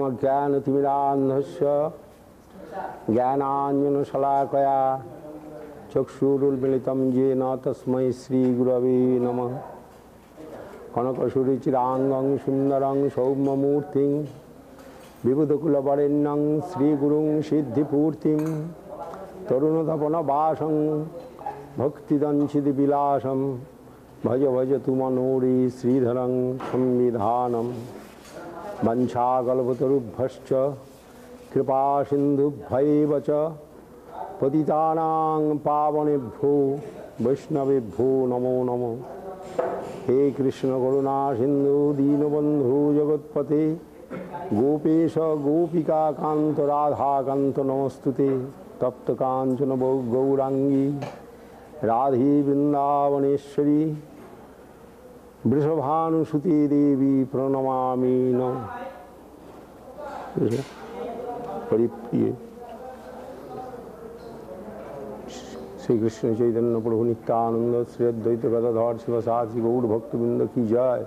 ओमज्ञानतिमिरान्धस्य ज्ञानाञ्जनशलाकया चक्षुरुन्मीलितं येन तस्मै श्रीगुरवे नमः। कनकसुरुचिराङ्गं सुन्दरं सौम्यमूर्तिं विबुधकुलवरेण्यं श्रीगुरुं सिद्धिपूर्तिं तरुणतपनवासं भक्तिदंशितिविलासं भज भज तु मनोरि श्रीधरं संविधानं। वंशाकल्पतरुभ्यश्च कृपा सिन्धुभ्यैव च पतितानां पावनेभ्यो वैष्णवेभ्यो नमो नमः। हे कृष्ण करुणा सिन्धु दीनबन्धु जगत्पते गोपेश गोपिका कांत राधा कांत नमस्तुते। तप्त कांचन गौरांगी राधे वृंदावनेश्वरी वृषभानुसुते देवी प्रणमामि नमः। परिप्रिय श्री कृष्ण चैतन्य प्रभु नित्यानंद श्री अद्वैत गदाधर शिवसादि गौर भक्तवृंद की जय।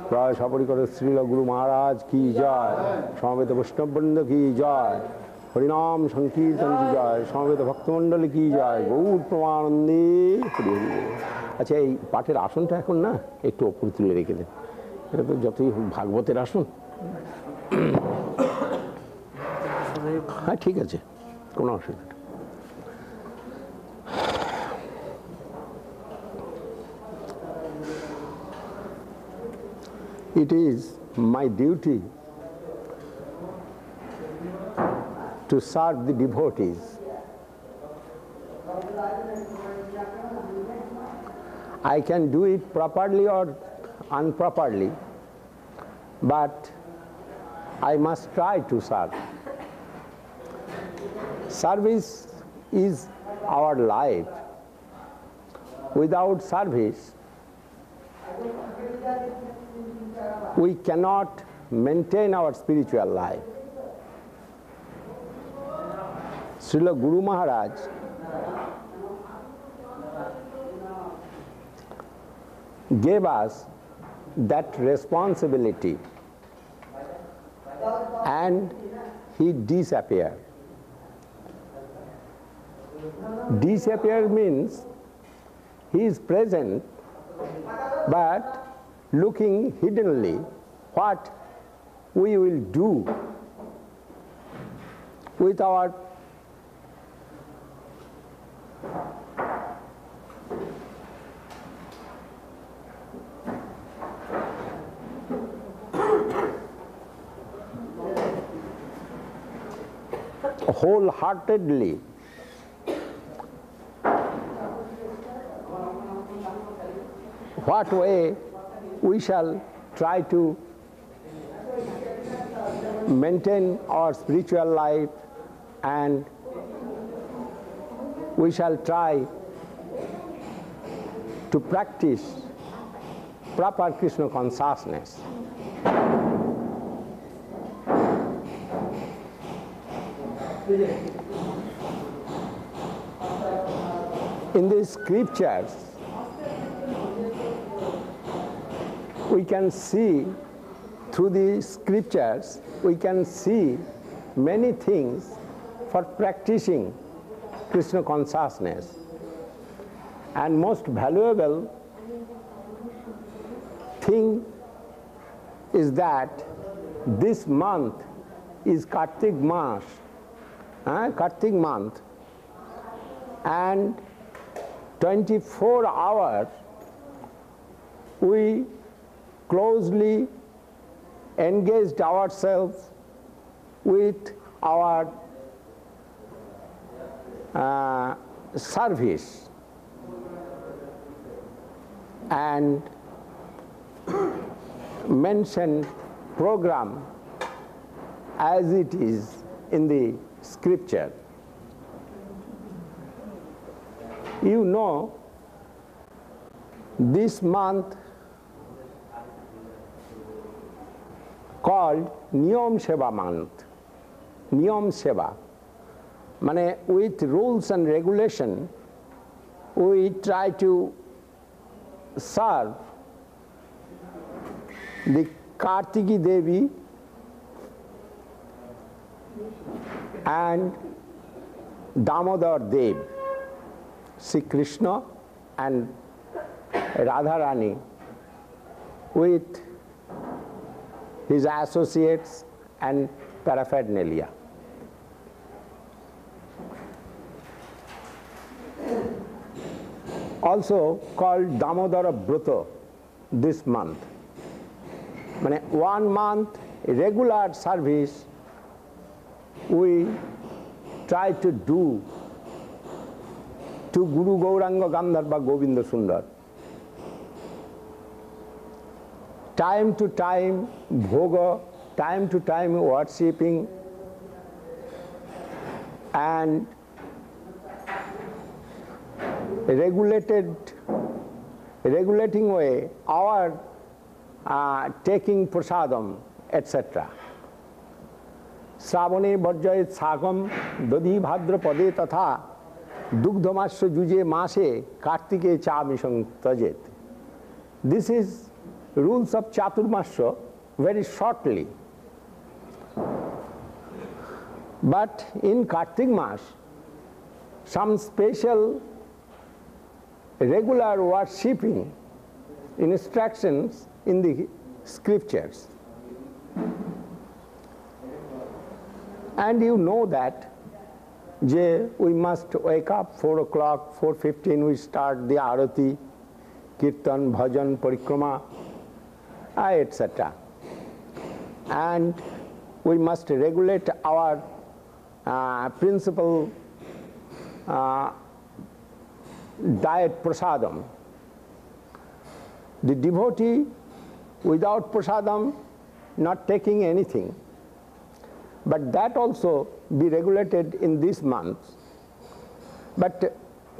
प्राय सापरिकर श्रील गुरु महाराज की जय। समवेत वैष्णव वृंद की जय। हरिनाम संकीर्तन की जय। समवेत भक्तमंडल की जय। गौर प्रमानंदे। अच्छा এই পাঠের আসনটা এখন না একটু উপরে তুলে রেখে দেন। এটা তো যতই ভাগবতের আসন। হ্যাঁ ঠিক আছে, কোনো অসুবিধা নেই। It is my duty to serve the devotees. I can do it properly or improperly, but I must try to serve. Service is our life. Without service, we cannot maintain our spiritual life. Srila Guru Maharaj gave us that responsibility and he disappeared. Disappear means he is present but looking hiddenly what we will do with our wholeheartedly. What way we shall try to maintain our spiritual life and we shall try to practice proper Krishna consciousness. In the scriptures, we can see, through the scriptures, we can see many things for practicing Krishna consciousness. And most valuable thing is that this month is Kartik Mas, Kartik month, and 24 hours we closely engaged ourselves with our service and mention program as it is in the scripture. You know, this month called Niyam Seva month. Niyam Seva. Mane with rules and regulation, we try to serve the Kartiki Devi and Damodar Dev, Sri Krishna and Radharani with his associates and paraphernalia. Also called Damodara Brata this month. 1 month regular service we try to do to Guru Gauranga Gandharva Govinda Sundar. Time to time bhoga, time to time worshipping, and regulating way our taking prasadam, etc. Sravane Bharjayet Sagam Dadi Bhadra Pade Tatha Dugdhamasya Juje Mase Kartike Chamisang Tajet. This is rules of Chaturmasya very shortly. But in Kartik Mas, some special regular worshipping instructions in the scriptures. And you know that we must wake up 4 o'clock, 4:15 we start the Arati, Kirtan, Bhajan, Parikrama, etc. And we must regulate our principal diet prasadam. The devotee without prasadam not taking anything, but that also be regulated in this month. But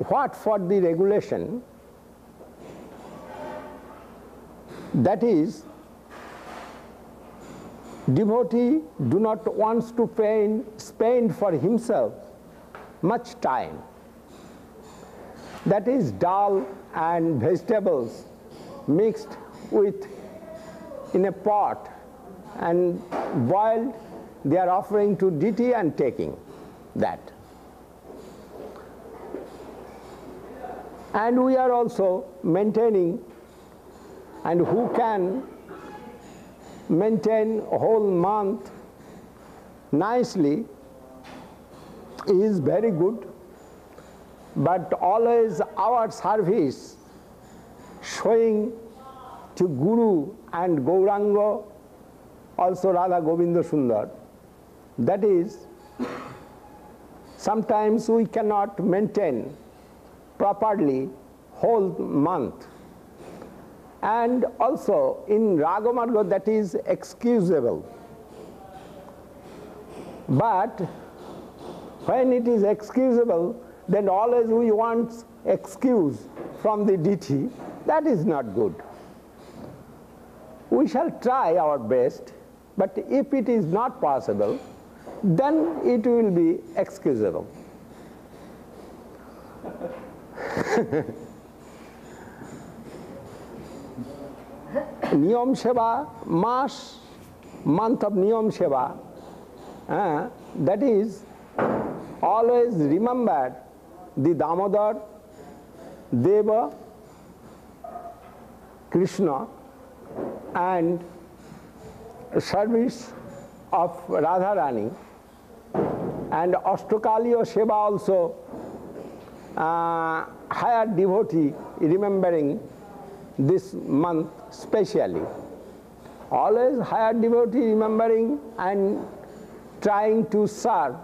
what for the regulation? That is, devotee do not want to spend for himself much time. That is dal and vegetables mixed with in a pot and boiled, they are offering to deity and taking that. And we are also maintaining, and who can maintain a whole month nicely is very good, but always our service showing to Guru and Gauranga, also Radha Govinda Sundar. That is, sometimes we cannot maintain properly whole month. And also in Ragamarga that is excusable. But when it is excusable, then always we want excuse from the deity. That is not good. We shall try our best, but if it is not possible, then it will be excusable. Niyam Seva, month of Niyam Seva, that is, always remember the Damodar, Deva, Krishna, and service of Radharani, and Ashtakaliya Seva also, higher devotee remembering this month specially. Always higher devotee remembering and trying to serve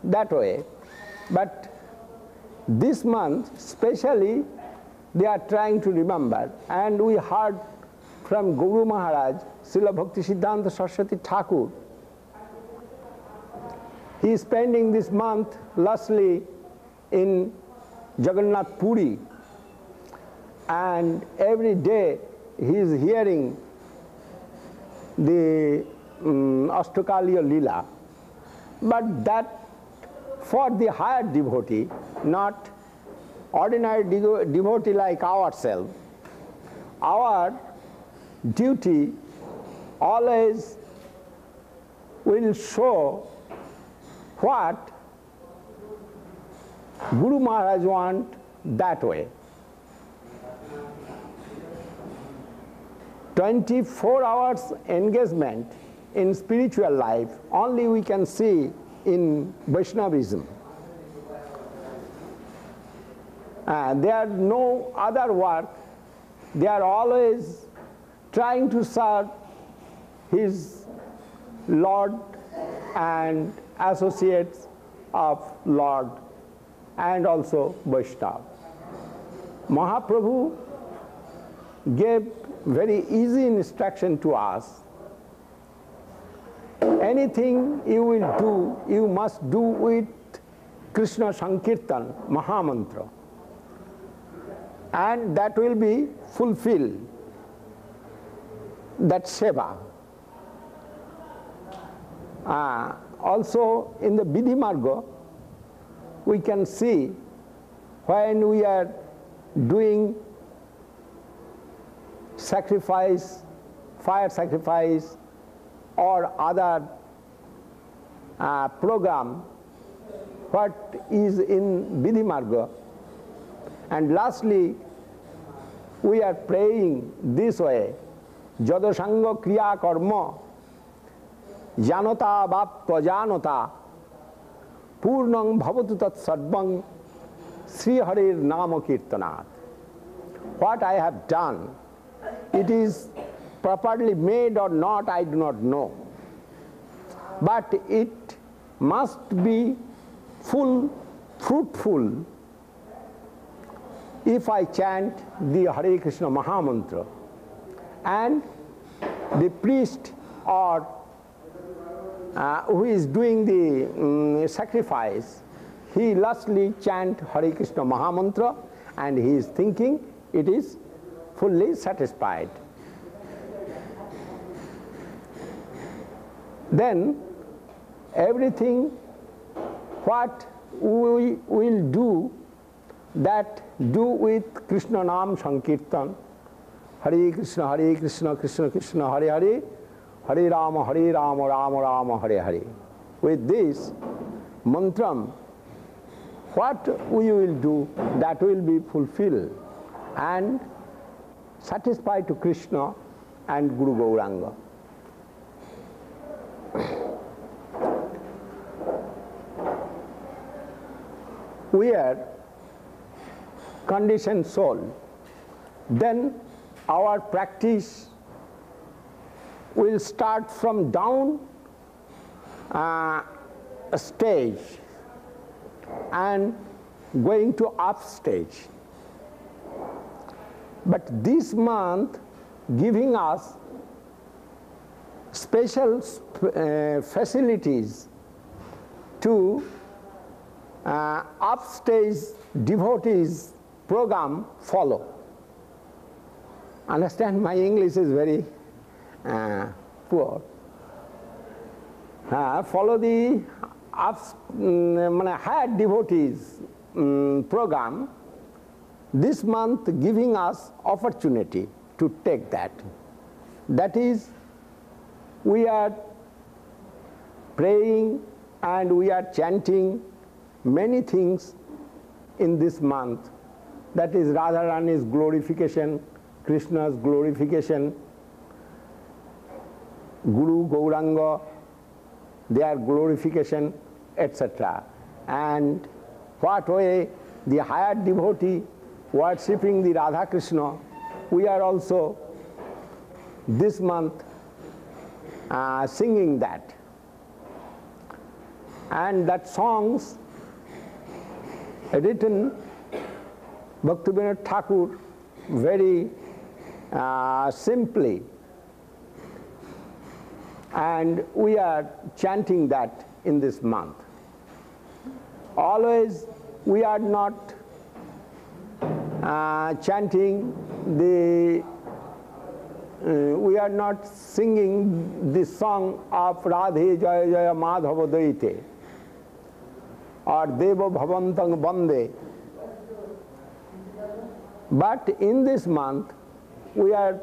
that way. But this month specially they are trying to remember. And we heard from Guru Maharaj, Srila Bhakti Siddhanta Saraswati Thakur. He is spending this month lastly in Jagannath Puri, and every day he is hearing the Ashtakaliya Leela. But that for the higher devotee, not ordinary devotee like ourselves, our duty always will show what Guru Maharaj want that way. 24 hours engagement in spiritual life only we can see in Vaishnavism. There are no other work. They are always trying to serve his Lord and associates of Lord and also Vaishnava. Mahaprabhu gave very easy instruction to us. Anything you will do, you must do with Krishna Sankirtan, Mahamantra, and that will be fulfilled, that seva. Also in the Vidhi Marga, we can see when we are doing sacrifice, fire sacrifice, or other program, what is in Vidhi Marga. And lastly, we are praying this way, Jadasanga Kriya Karma, Janata Bhapta Janata, Purnang Bhavatu Tat Sarvang, Sri Harir Nama Kirtanat. What I have done, it is properly made or not, I do not know. But it must be fruitful if I chant the Hare Krishna Mahamantra. And the priest or who is doing the sacrifice, he lastly chant Hare Krishna Mahamantra and he is thinking it is fully satisfied. Then everything what we will do, that do with Krishna Nam Sankirtan, Hare Krishna, Krishna Krishna, Hare Hare, Hare Rama, Rama Rama, Hare Hare. With this mantram, what we will do, that will be fulfilled and satisfied to Krishna and Guru Gauranga. We are conditioned soul. Then our practice will start from down stage and going to up stage. But this month giving us special facilities to upstage devotees program follow. Understand, my English is very poor. Follow the higher devotees program this month, giving us opportunity to take that. That is, we are praying and we are chanting many things in this month. That is Radharani's glorification, Krishna's glorification, Guru Gauranga, their glorification, etc. And what way the higher devotee worshipping the Radha Krishna, we are also this month singing that. And that songs written Bhaktivinoda Thakur very simply, and we are chanting that in this month. Always we are not chanting the, we are not singing the song of Radhe Jaya Jaya Madhava Daite or Deva Bhavantang Bande. But in this month we are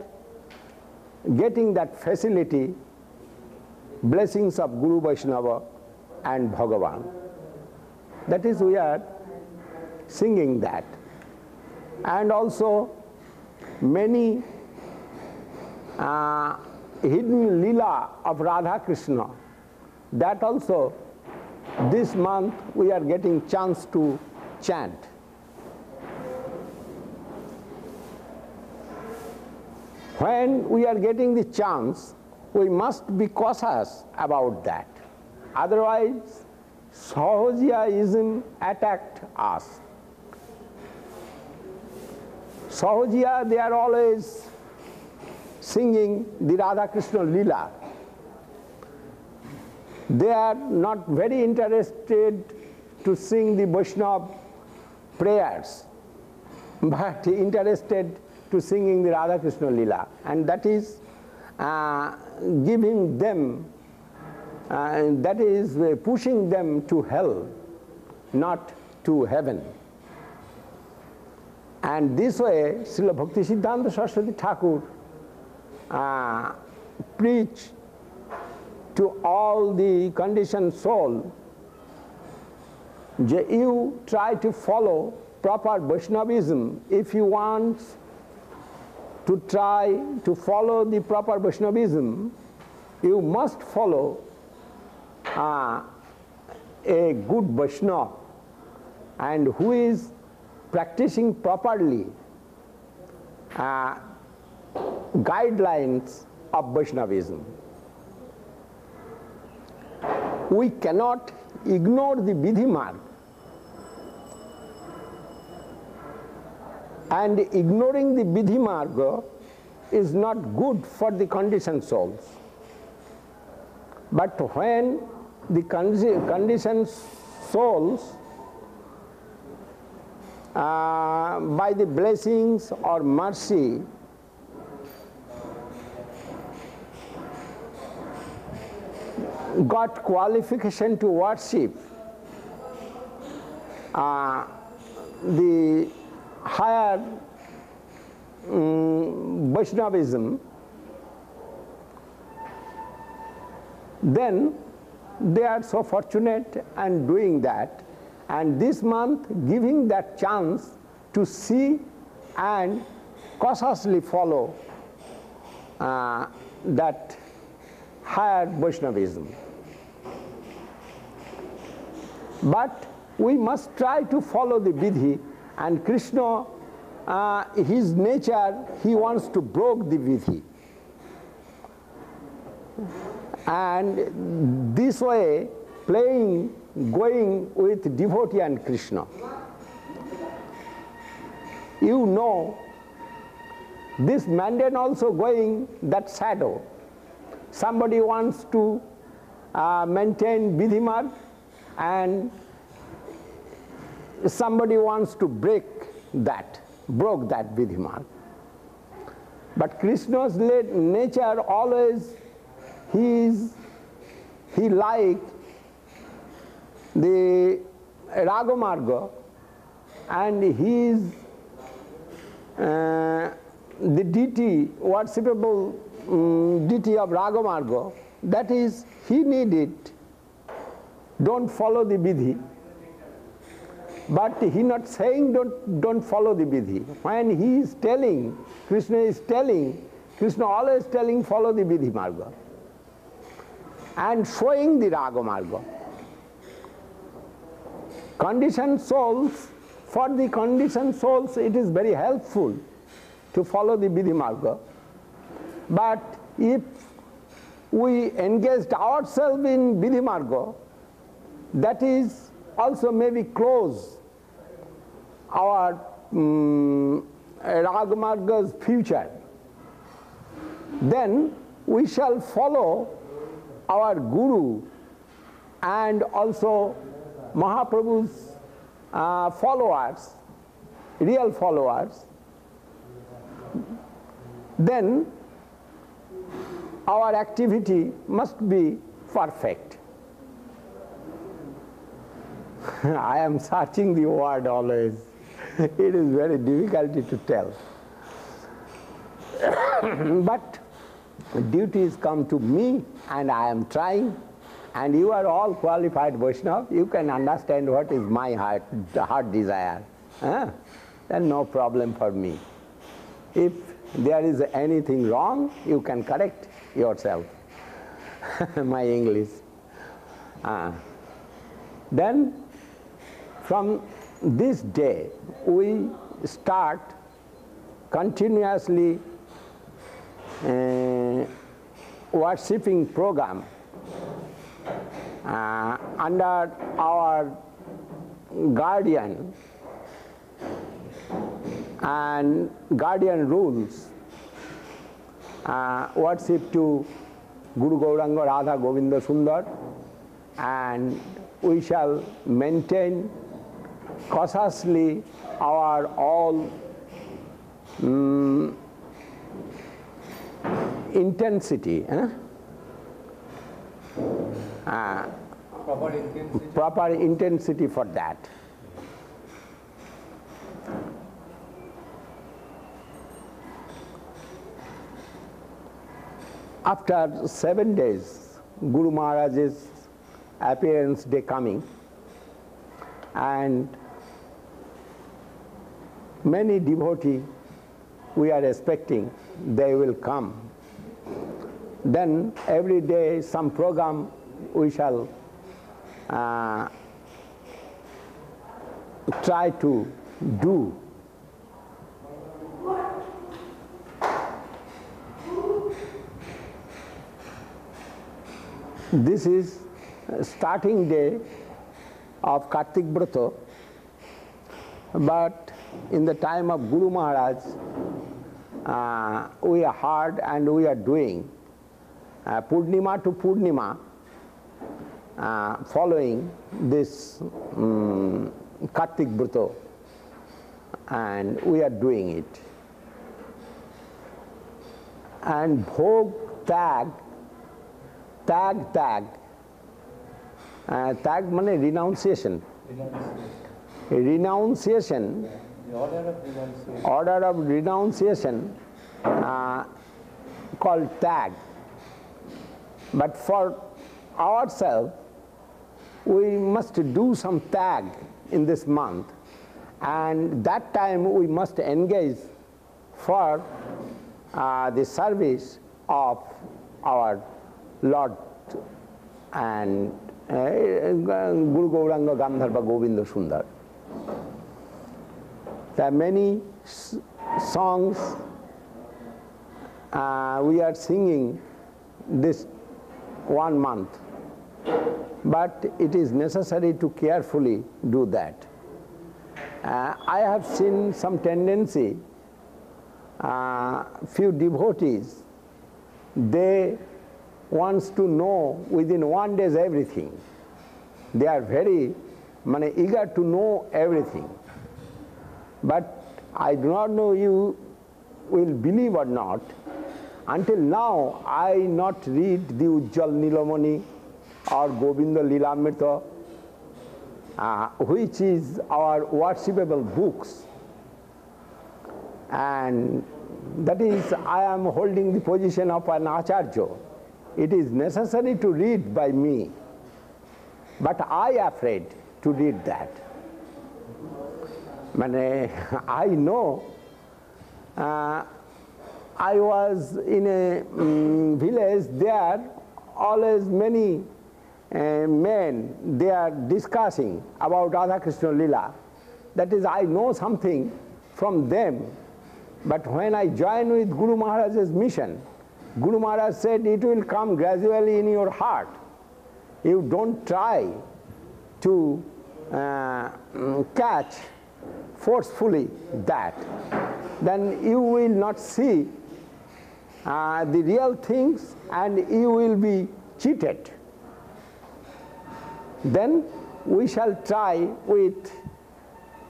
getting that facility, blessings of Guru Vaishnava, and Bhagavan. That is, we are singing that. And also many hidden Leela of Radha Krishna, that also this month we are getting chance to chant. When we are getting the chance, we must be cautious about that. Otherwise, Sahajiyaism attacked us. Sahajiya, they are always singing the Radha Krishna Leela. They are not very interested to sing the Vaishnava prayers, but interested to singing the Radha Krishna Leela. And that is giving them, that is pushing them to hell, not to heaven. And this way, Srila Bhakti Siddhanta Saraswati Thakur preach to all the conditioned soul, you try to follow proper Vaishnavism. If you want to try to follow the proper Vaishnavism, you must follow a good Vaishnava, and who is practicing properly guidelines of Vaishnavism. We cannot ignore the Vidhi Marg, and ignoring the Vidhi Marg is not good for the conditioned souls. But when the conditioned souls by the blessings or mercy got qualification to worship the higher Vaishnavism, then they are so fortunate and doing that, and this month giving that chance to see and cautiously follow that higher Vaishnavism. But we must try to follow the Vidhi, and Krishna, his nature, he wants to break the Vidhi. And this way, going with devotee and Krishna. You know, this Mandan also going that shadow. Somebody wants to maintain Vidhi Marg, and somebody wants to broke that Vidhi Marg. But Krishna's nature always, he like the Raga Marga, and he is the deity, worshipable deity of Raga Marga. That is, he need it. Don't follow the Vidhi. But he not saying don't follow the Vidhi. When he is telling, Krishna always telling follow the Vidhi Marga and showing the Raga Marga. Conditioned souls, for the conditioned souls it is very helpful to follow the Vidhi Marga. But if we engaged ourselves in Vidhi Marga, that is also maybe close our Raga Marga's future. Then we shall follow our Guru and also Mahaprabhu's followers, real followers. Then our activity must be perfect. I am searching the word always. It is very difficult to tell. But duties come to me, and I am trying And you are all qualified Vaishnava, you can understand what is my heart desire. Then no problem for me. If there is anything wrong, you can correct yourself. My English. Then from this day, we start continuously worshipping program under our guardian and guardian rules. Worship to Guru Gauranga Radha Govinda Sundar, and we shall maintain cautiously our all intensity, proper intensity for that. After 7 days, Guru Maharaj's appearance day coming, and many devotees we are expecting they will come. Then every day some program we shall try to do. This is starting day of Kartik Brata, but in the time of Guru Maharaj, we are hard and we are doing Purnima to Purnima, following this Kartik Brata, and we are doing it. And Bhog Tag, Tag means renunciation. Renunciation, order of renunciation called Tag. But for ourselves, we must do some Tag in this month, and that time we must engage for the service of our Lord and Guru Gauranga Gandharva Govinda Sundar. There are many songs we are singing this 1 month, but it is necessary to carefully do that. I have seen some tendency, few devotees, they wants to know within 1 day everything. They are very eager to know everything. But I do not know you will believe or not. Until now, I not read the Ujjal Nilamani or Govinda Lilamrita, which is our worshipable books. And that is, I am holding the position of an Acharya. It is necessary to read by me, but I am afraid to read that. I know I was in a village there, always many men, they are discussing about Radha Krishna Lila. That is, I know something from them, but when I join with Guru Maharaj's mission, Guru Maharaj said it will come gradually in your heart. You don't try to catch forcefully that. Then you will not see the real things and you will be cheated. Then we shall try with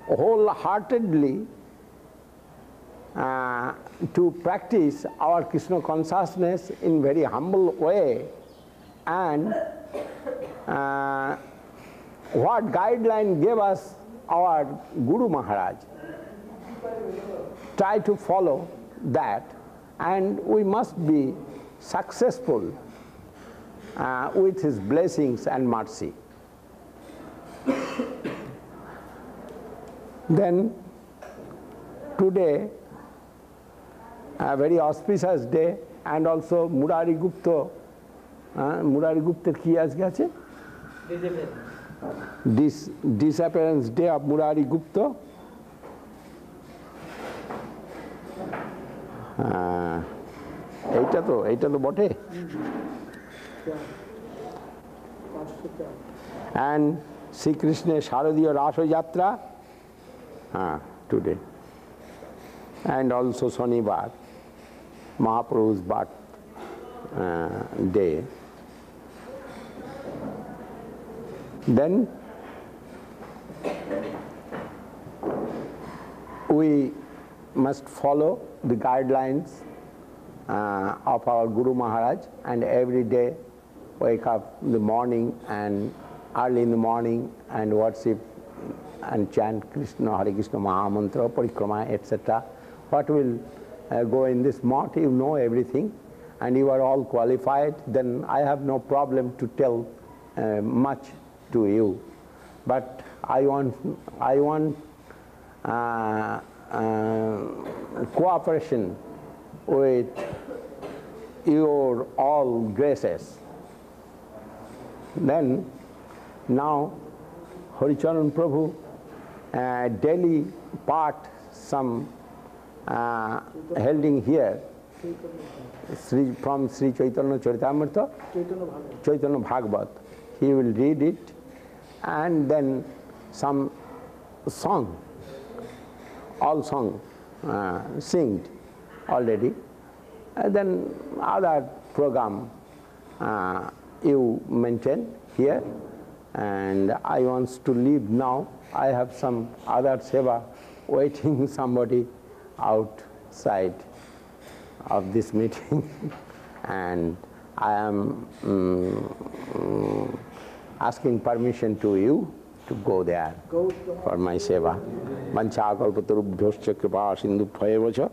wholeheartedly to practice our Krishna consciousness in very humble way, and what guideline gave us our Guru Maharaj, try to follow that, and we must be successful with his blessings and mercy. Then today, a very auspicious day, and also Murari Gupta, Murari Gupta ki aajke ache? Disappearance day of Murari Gupta. এইটা তো বটে। And Sri Krishna Sharadiya Rasa Yatra today, and also Shanivar, Mahaprabhu's birth day. Then we must follow the guidelines of our Guru Maharaj, and every day wake up in the morning and early in the morning and worship and chant Krishna, Hare Krishna Mahamantra, Parikrama, etc. What will go in this mott, you know everything, and you are all qualified, then I have no problem to tell much to you. But I want cooperation with your all graces. Then now Haricharan Prabhu daily part some holding here from Sri Chaitanya Charitamrita, Chaitanya Bhagavat. He will read it, and then some song, all song singed already, and then other program you maintain here, and I want to leave now. I have some other seva waiting somebody outside of this meeting and I am asking permission to you to go there for my seva. Vanchakalpatarubhyoscha kripa sindubhayavacha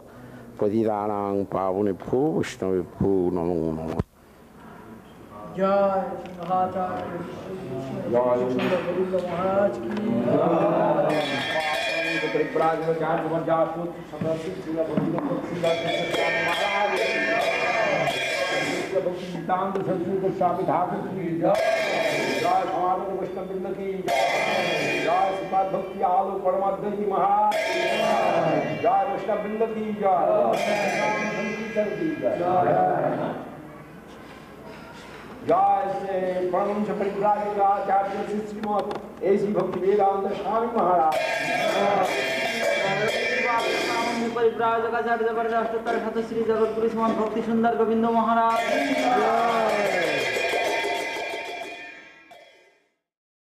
patitanang pavunebhyo vaishnavebhyo namo namo. जय महाचार्य गोविंद महाराज की भक्ति आलो परमाध्य महाराज जय वैष्णव वृंद की जय से परमहंस परिव्राजक आचार्य श्रीमद ऐसी भक्ति वेदांत स्वामी महाराज परिव्राजक आचार्य जबरदस्त श्री जगत गुरु भक्ति सुंदर गोविंद महाराज।